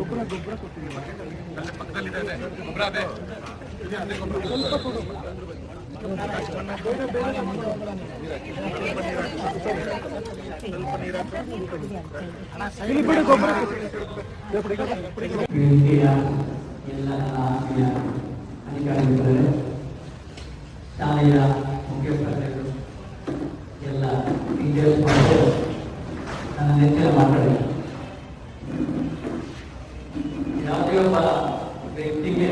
ಗೊಬ್ಬರ ಕೊಡ್ತೀವಿ ಗೊಬ್ಬರ ಅದೇ ಸ್ವಲ್ಪ ಕೊಡು ಅಧಿಕಾರಿಗಳು, ಶಾಲೆಯ ಮುಖ್ಯಸ್ಥರು, ಎಲ್ಲ ಟೀಚರ್ಸ್ ಮತ್ತು ನನ್ನ ನೆಚ್ಚಿನ ಮಕ್ಕಳಿಗೆ, ಯಾವುದೇ ಒಬ್ಬ ವ್ಯಕ್ತಿಗೆ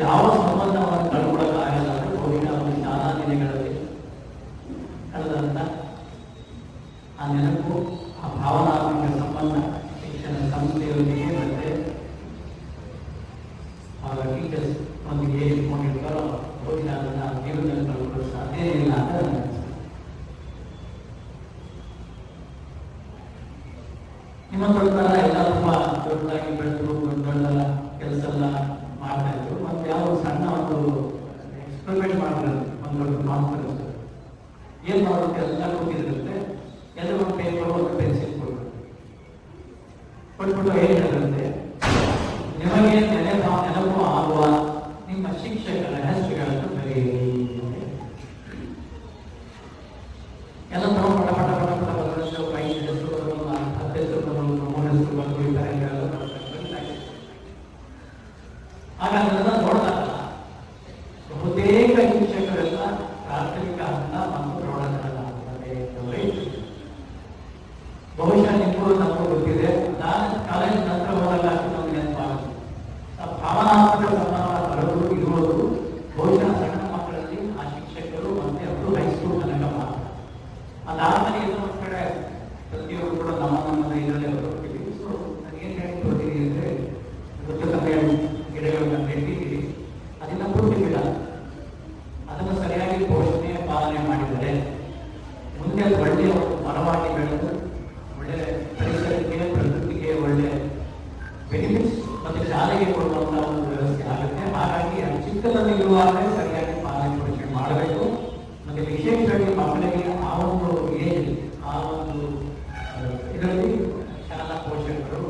ಯಾವ ಸಂಬಂಧವನ್ನು ಕಳ್ಕೊಳ್ಳೋಕ್ಕಾಗಲ್ಲ. ಕೋವಿಡ್ ಶಾಲಾ ದಿನಗಳಲ್ಲಿ ಕಳೆದಂತ ಆ ನೆನಪು, ಆ ಭಾವನಾತ್ಮಕ ಸಂಬಂಧ ಶಿಕ್ಷಣ ಸಂಸ್ಥೆಯೊಂದಿಗೆ ಮತ್ತೆ ಅವರ ಟೀಚರ್ಸ್ ಒಂದಿಗೆ ಇಟ್ಕೊಂಡಿರ್ತಾರೋ ಕೋವಿಡ್ ಅದನ್ನು ಜೀವನದಲ್ಲಿ ಕಳ್ಕೊಳ್ಳೋ ಸಾಧ್ಯ ಇಲ್ಲ ಅಂತ ನನಗೆ ಅನಿಸುತ್ತೆ. ನಿಮ್ಮ ಪ್ರಕಾರ ಎಲ್ಲ ತುಂಬ ದೊಡ್ಡದಾಗಿ ಬೆಳೆದು ದೊಡ್ಡ ಕೆಲಸ ಎಲ್ಲ ಮಾಡ್ತಾ ಇದ್ರು. ಮತ್ತು ಯಾವ ಸಣ್ಣ ಒಂದು ಎಕ್ಸ್ಪೆರಿಮೆಂಟ್ ಮಾಡಿದ್ರು, ಒಂದು ದೊಡ್ಡ ಕಾನ್ಫರೆನ್ಸ್ ಏನು ಮಾಡೋಕ್ಕೆ ಎಲ್ಲ ಕೂತಿರುತ್ತೆ. ಎಲ್ಲ ಒಂದು ಪೇಪರ್ ಒಂದು ಪೆನ್ಸಿಲ್ ಕೊಟ್ಬಿಟ್ಟು ಏನು ಹೇಳಿರುತ್ತೆ, ನಿಮಗೆ ನೆನಪು ಆಗುವ ನಿಮ್ಮ ಶಿಕ್ಷಕರ ಹೆಸರುಗಳನ್ನು ಬರೆಯಿರಿ. ಎಲ್ಲ ನಾವು ಪಟ ಪಟ ಪಟ ಪಟ ಬದಲು 5 ಹೆಸರು 10 ಹೆಸರು 3 ಹೆಸರು ಬಂದು ಈ ಥರ ಆಗ ಅದನ್ನ ನೋಡಿದಾಗ ಬಹುತೇಕ ಶಿಕ್ಷಕರೆಲ್ಲ ಪ್ರಾಥಮಿಕ ಹಂತ ಮತ್ತು ಪ್ರೌಢಶಾಲಾ ಹಂತದಲ್ಲಿ. ಬಹುಶಃ ನಿಮಗೂ ನಮಗೂ ಗೊತ್ತಿದೆ, ನಾನು ಕಾಲೇಜ್ ನಂತರ ಹೋದಾಗ ನಮ್ಗೆ ನೆನಪಾಗುತ್ತೆ. ಭಾವನಾತ್ಮಕ ಸಂಬಂಧ ಬರೋದು ಇರುವುದು ಬಹುಶಃ ಸಣ್ಣ ಮಕ್ಕಳಲ್ಲಿ ಆ ಶಿಕ್ಷಕರು ಮತ್ತೆ ಅವರು ಹೈಸ್ಕೂಲ್ ತನಕ ಮಾತ್ರ. ಅದಾದ್ಮೇಲೆ ಏನೋ ಒಂದು ಕಡೆ ಪ್ರತಿಯೊಬ್ಬರು ಕೂಡ ನಮ್ಮ ಇದರಲ್ಲೇ ಬರೋಗ್ತೀವಿ. ಸೊ ನಾನು ಏನು ಹೇಳಿ ಹೋಗ್ತೀನಿ ಅಂದರೆ, ಗೊತ್ತಿಲ್ಲ ಗಿಡಗಳನ್ನ ನೆಟ್ಟಿದ್ದೀರಿ, ಅದನ್ನ ಪೂರ್ತಿ ಗಿಡ ಅದನ್ನು ಸರಿಯಾಗಿ ಪೋಷಣೆ ಪಾಲನೆ ಮಾಡಿದರೆ ಮುಂದೆ ಒಳ್ಳೆಯ ಒಂದು ಮರವಾಗಿ ಬೆಳೆದು ಒಳ್ಳೆ ಪರಿಸರಕ್ಕೆ ಪ್ರಕೃತಿಗೆ ಒಳ್ಳೆ ಬೆನಿಫಿಟ್ಸ್ ಮತ್ತು ಶಾಲೆಗೆ ಕೊಡುವಂತಹ ಒಂದು ವ್ಯವಸ್ಥೆ ಆಗುತ್ತೆ. ಹಾಗಾಗಿ ಅದು ಚಿಕ್ಕದಲ್ಲಿರುವಾಗಲೇ ಸರಿಯಾಗಿ ಪಾಲನೆ ಪೋಷಣೆ ಮಾಡಬೇಕು. ಮತ್ತು ವಿಶೇಷವಾಗಿ ಮಕ್ಕಳಿಗೆ ಆ ಒಂದು ಏಜ್, ಆ ಒಂದು ಇದರಲ್ಲಿ ಶಾಲಾ ಪೋಷಕರು,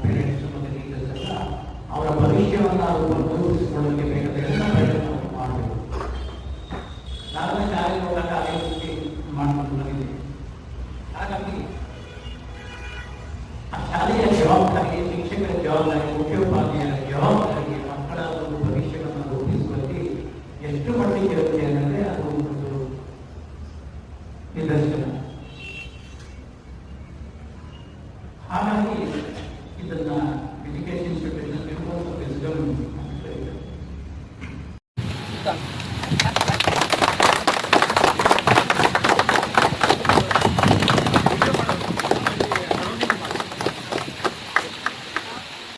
ಪೇರೆಂಟ್ಸ್ ಮತ್ತು ಟೀಚರ್ಸ್ ಎಲ್ಲ ಅವರ ಭವಿಷ್ಯವನ್ನು ರೂಪಿಸಿಕೊಳ್ಳಲಿಕ್ಕೆ ಬೇಕಾದ ಎಲ್ಲ ಪ್ರಯತ್ನವನ್ನು ಮಾಡಬೇಕು. ನಾನು ಶಾಲೆಗೆ ಹೋದಾಗ ಅದೇ ರೀತಿ ಮಾಡಿಕೊಂಡು ಬಂದಿದ್ದೀನಿ. ಹಾಗಾಗಿ ಆ ಶಾಲೆಯ ಜವಾಬ್ದಾರಿ, ಶಿಕ್ಷಕರ ಜವಾಬ್ದಾರಿ, ಮುಖ್ಯೋಪಾಧ್ಯಾಯರ